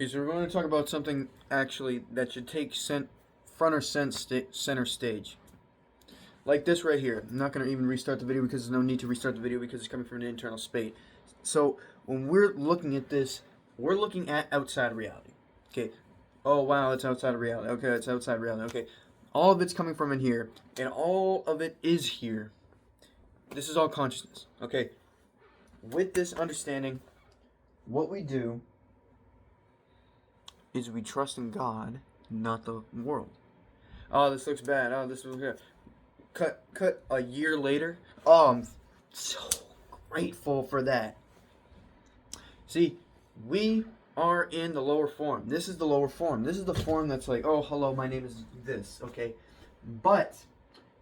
Okay, so we're going to talk about something actually that should take front or center stage. Like this right here. I'm not going to even restart the video because there's no need to restart the video because it's coming from an internal state. So when we're looking at this, we're looking at outside reality. Okay. Oh wow, it's outside of reality. Okay, it's outside reality. Okay. All of it's coming from in here, and all of it is here. This is all consciousness. Okay. With this understanding, what we do is we trust in God, not the world. Oh, this looks bad. Oh, this looks good. Cut a year later. Oh, I'm so grateful for that. See, we are in the lower form. This is the lower form. This is the form that's like, oh, hello, my name is this, okay? But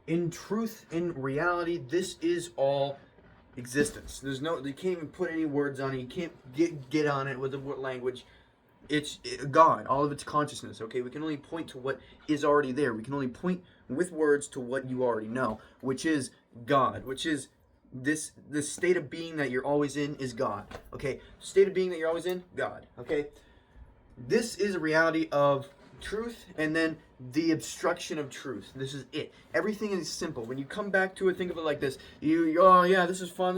in truth, in reality, this is all existence. There's no, you can't even put any words on it. You can't get on it with the language. It's God. All of it's consciousness, okay? We can only point to what is already there. We can only point with words to what you already know, which is God, which is this state of being that you're always in is God, okay? State of being that you're always in, God, okay? This is a reality of truth and then the obstruction of truth. This is it. Everything is simple. When you come back to it, think of it like this. You oh yeah, this is fun,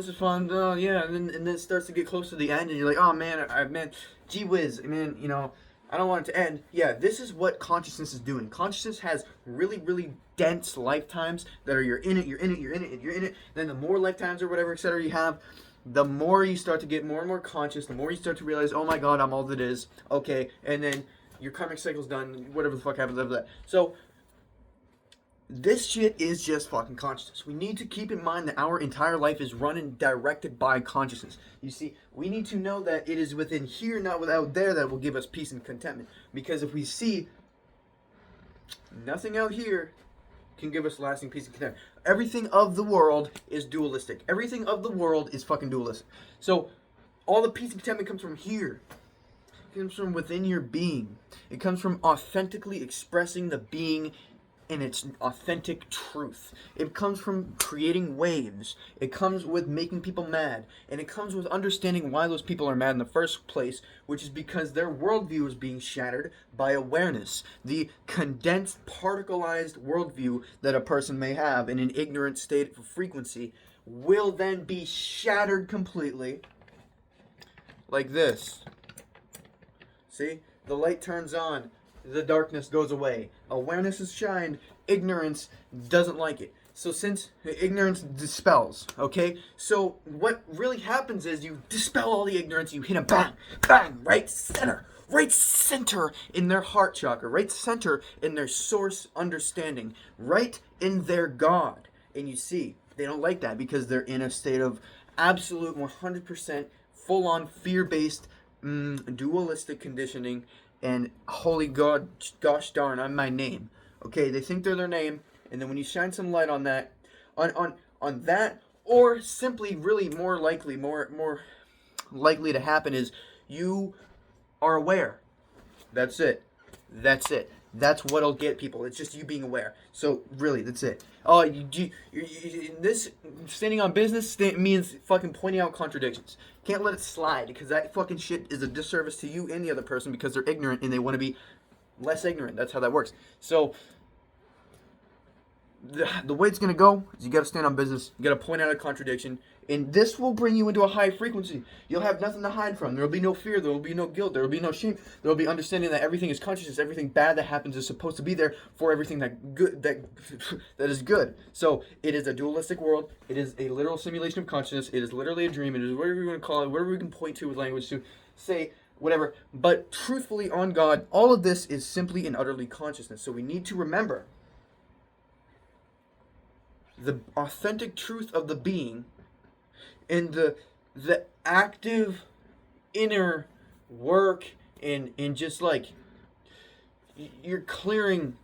oh yeah, and then it starts to get close to the end and you're like, oh man, gee whiz, man, you know, I don't want it to end. Yeah, this is what consciousness is doing. Consciousness has really, really dense lifetimes that are you're in it. Then the more lifetimes or whatever, etc. you have, the more you start to get more and more conscious, the more you start to realize, oh my God, I'm all that is. Okay, and then your karmic cycle's done, whatever the fuck happens after that. So, this shit is just fucking consciousness. We need to keep in mind that our entire life is run and directed by consciousness. You see, we need to know that it is within here, not without there, that will give us peace and contentment. Because if we see nothing out here can give us lasting peace and contentment. Everything of the world is dualistic. Everything of the world is fucking dualistic. So, all the peace and contentment comes from here. It comes from within your being. It comes from authentically expressing the being in its authentic truth. It comes from creating waves. It comes with making people mad. And it comes with understanding why those people are mad in the first place, which is because their worldview is being shattered by awareness. The condensed, particleized worldview that a person may have in an ignorant state of frequency will then be shattered completely like this. See? The light turns on. The darkness goes away. Awareness is shined. Ignorance doesn't like it. So since ignorance dispels, okay? So what really happens is you dispel all the ignorance. You hit a bang, bang, right center in their heart chakra, right center in their source understanding, right in their God. And you see, they don't like that because they're in a state of absolute 100% full-on fear-based dualistic conditioning, and holy God, gosh darn, I'm my name. Okay, they think they're their name, and then when you shine some light on that, on that, or simply really more likely to happen is you are aware. That's it. That's what'll get people. It's just you being aware. So really, that's it. Oh, this standing on business means fucking pointing out contradictions. Can't let it slide because that fucking shit is a disservice to you and the other person because they're ignorant and they want to be less ignorant. That's how that works. So the way it's going to go is you got to stand on business. You got to point out a contradiction. And this will bring you into a high frequency. You'll have nothing to hide from. There will be no fear. There will be no guilt. There will be no shame. There will be understanding that everything is consciousness. Everything bad that happens is supposed to be there for everything that good that is good. So it is a dualistic world. It is a literal simulation of consciousness. It is literally a dream. It is whatever you want to call it, whatever we can point to with language to say whatever. But truthfully on God, all of this is simply and utterly consciousness. So we need to remember the authentic truth of the being and the active inner work and just like you're clearing,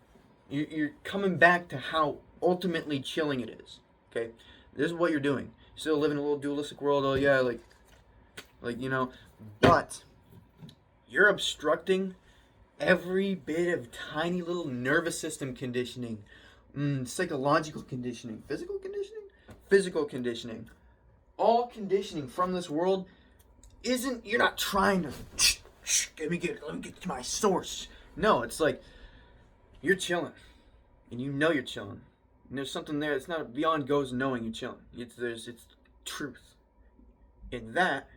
you're coming back to how ultimately chilling it is. Okay, this is what you're doing. You're still living in a little dualistic world. Oh yeah, like you know, but you're obstructing every bit of tiny little nervous system conditioning, psychological conditioning, physical conditioning. All conditioning from this world you're not trying to Shh, let me get to my source. No, it's like you're chilling, and you know you're chilling. And there's something there. It's not beyond goes knowing you're chilling. It's truth, and that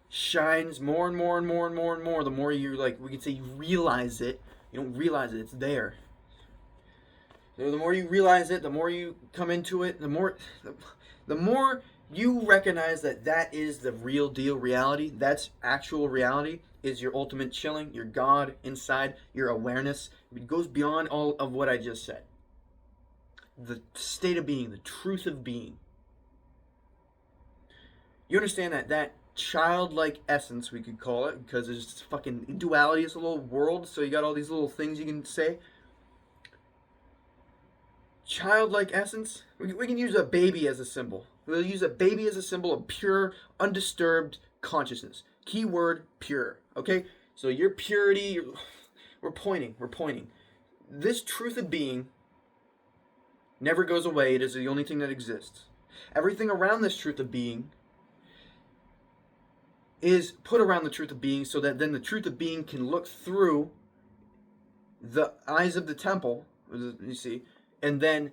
shines more and more and more and more and more. The more you like, we could say you realize it. You don't realize it. It's there. So the more you realize it, the more you come into it, the more you recognize that that is the real deal reality. That's actual reality. Is your ultimate chilling, your God inside, your awareness. It goes beyond all of what I just said. The state of being, the truth of being. You understand that childlike essence, we could call it, because there's fucking duality. It's a little world, so you got all these little things you can say. Childlike essence, we can use a baby as a symbol. We'll use a baby as a symbol of pure, undisturbed consciousness. Keyword, pure. Okay? So your purity, we're pointing. This truth of being never goes away. It is the only thing that exists. Everything around this truth of being is put around the truth of being so that then the truth of being can look through the eyes of the temple, you see, and then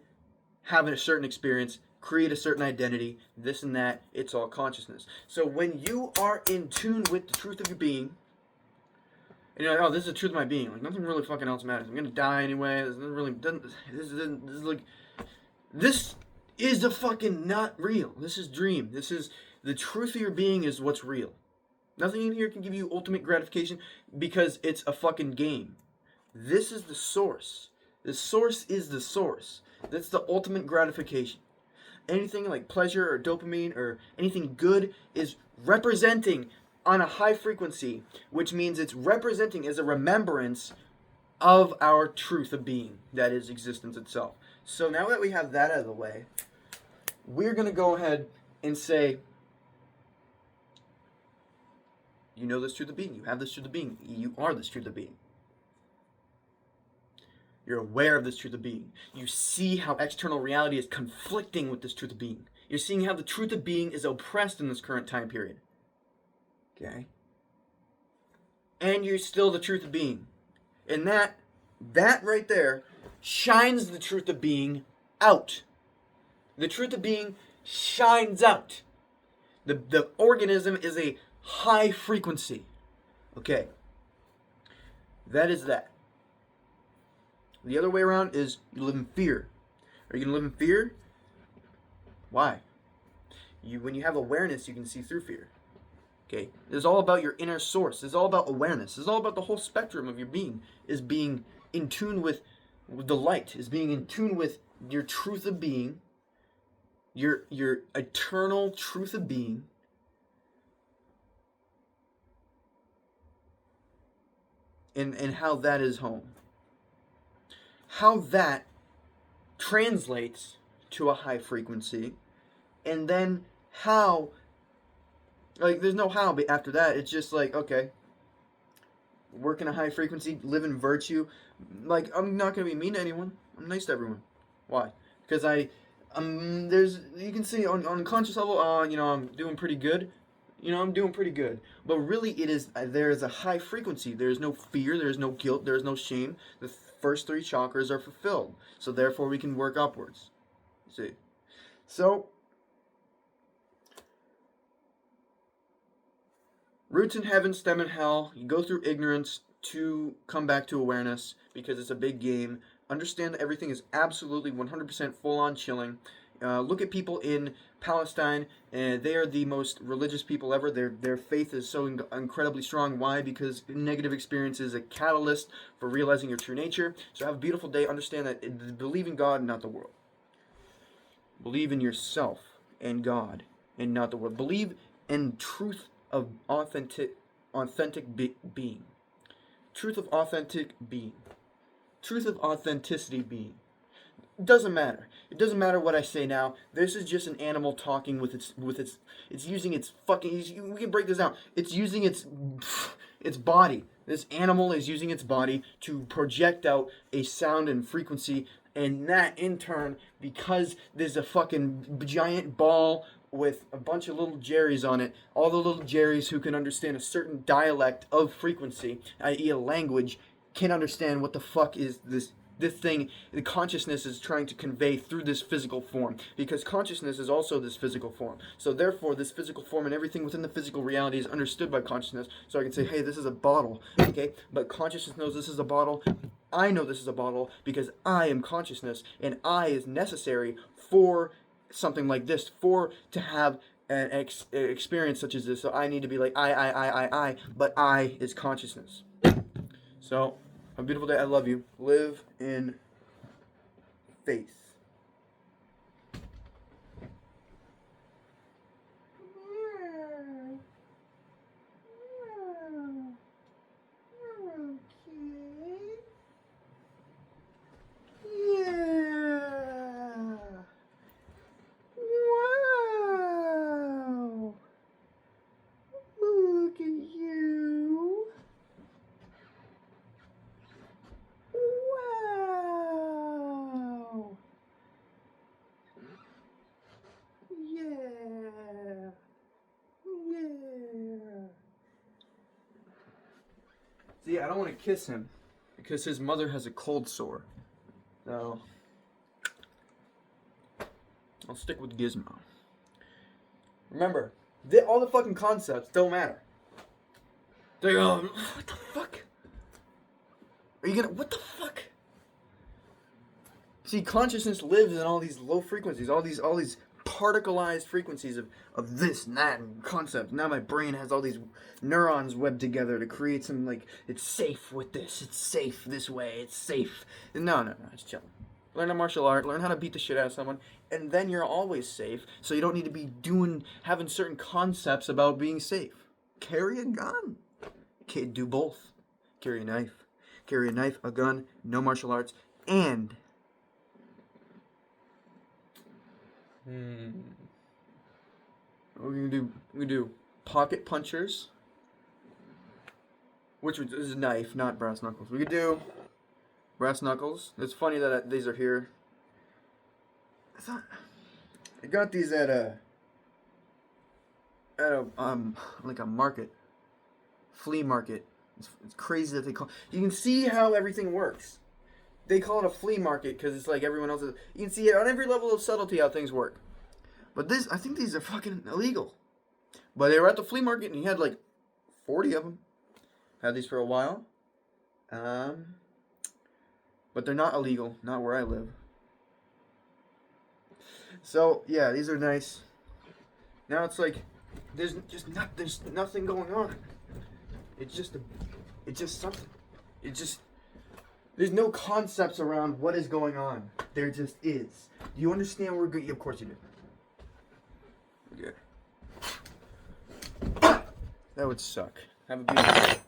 have a certain experience, create a certain identity, this and that. It's all consciousness. So when you are in tune with the truth of your being, and you're like, oh, this is the truth of my being. Like, nothing really fucking else matters. I'm gonna die anyway. This is the fucking not real. This is dream. This is the truth of your being is what's real. Nothing in here can give you ultimate gratification because it's a fucking game. This is the source. The source is the source. That's the ultimate gratification. Anything like pleasure or dopamine or anything good is representing on a high frequency, which means it's representing as a remembrance of our truth of being, that is existence itself. So now that we have that out of the way, we're going to go ahead and say, you know this truth of being, you have this truth of being, you are this truth of being. You're aware of this truth of being. You see how external reality is conflicting with this truth of being. You're seeing how the truth of being is oppressed in this current time period. Okay? And you're still the truth of being. And that right there shines the truth of being out. The truth of being shines out. The organism is a high frequency. Okay? That is that. The other way around is you live in fear. Are you going to live in fear? Why? When you have awareness, you can see through fear. Okay? It's all about your inner source. It's all about awareness. It's all about the whole spectrum of your being. Is being in tune with the light. Is being in tune with your truth of being. Your eternal truth of being. And how that is home. How that translates to a high frequency, and then how, like, there's no how after that. It's just like, okay, work in a high frequency, live in virtue. Like, I'm not going to be mean to anyone. I'm nice to everyone. Why? Because you can see on a conscious level, I'm doing pretty good. I'm doing pretty good. But really, there is a high frequency. There is no fear. There is no guilt. There is no shame. The first three chakras are fulfilled. So therefore, we can work upwards. See? So, roots in heaven, stem in hell. You go through ignorance to come back to awareness because it's a big game. Understand that everything is absolutely 100% full-on chilling. Look at people in Palestine, and they are the most religious people ever. Their faith is so incredibly strong. Why? Because negative experience is a catalyst for realizing your true nature. So have a beautiful day. Understand that believe in God, not the world. Believe in yourself and God, and not the world. Believe in truth of authentic being. Truth of authentic being. Truth of authenticity being. It doesn't matter. It doesn't matter what I say now. This is just an animal talking with its using its fucking, we can break this down. It's using its body. This animal is using its body to project out a sound and frequency, and that in turn, because there's a fucking giant ball with a bunch of little Jerrys on it. All the little Jerrys who can understand a certain dialect of frequency, i.e. a language, can understand what the fuck is this thing the consciousness is trying to convey through this physical form, because consciousness is also this physical form. So therefore this physical form and everything within the physical reality is understood by consciousness. So I can say, hey, this is a bottle, okay, but consciousness knows this is a bottle. I know this is a bottle because I am consciousness, and I is necessary for something like this, for to have an experience such as this. So I need to be like I, but I is consciousness. So, have a beautiful day. I love you. Live in faith. See, I don't want to kiss him because his mother has a cold sore. So, I'll stick with Gizmo. Remember, all the fucking concepts don't matter. They go, what the fuck? Are you gonna, what the fuck? See, consciousness lives in all these low frequencies, all these particleized frequencies of this and that and concepts. Now my brain has all these neurons webbed together to create some, like, it's safe with this, it's safe this way, it's safe. No, it's chill. Learn a martial art, learn how to beat the shit out of someone, and then you're always safe, so you don't need to be having certain concepts about being safe. Carry a gun. Okay, do both. Carry a knife, a gun, no martial arts, and what we're gonna do pocket punchers, which is a knife, not brass knuckles. We could do brass knuckles. It's funny that these are here. I got these at a like a market, flea market. It's crazy that they call. You can see how everything works. They call it a flea market because it's like everyone else's. You can see it on every level of subtlety how things work. But I think these are fucking illegal. But they were at the flea market and he had like 40 of them. Had these for a while. But they're not illegal. Not where I live. So, yeah, these are nice. Now it's like, there's nothing going on. It's just something. There's no concepts around what is going on. There just is. Do you understand where we're going? Of course you do. Okay. That would suck. Have a beautiful day.